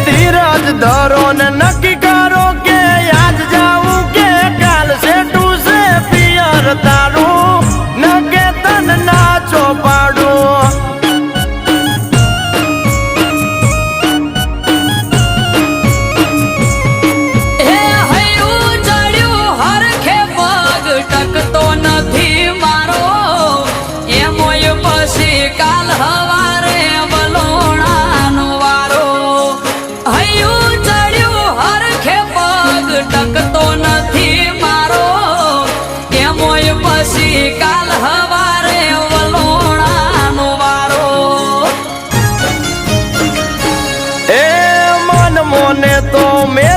ધીરજ ધરો ને નક્કી કરો કે આજ જાવું કે કાલ સેટું છે પિયર તારું નકે તન નાચો પાડું ટકતો નથી મારો એમોય પછી કાલ હવારે વલોણાનો વારો હૈયું ચડ્યું હરખે પગ ટકતો નથી મારો એમોય પછી કાલ હવારે વલોણાનો વારો એ મન મોને તો મે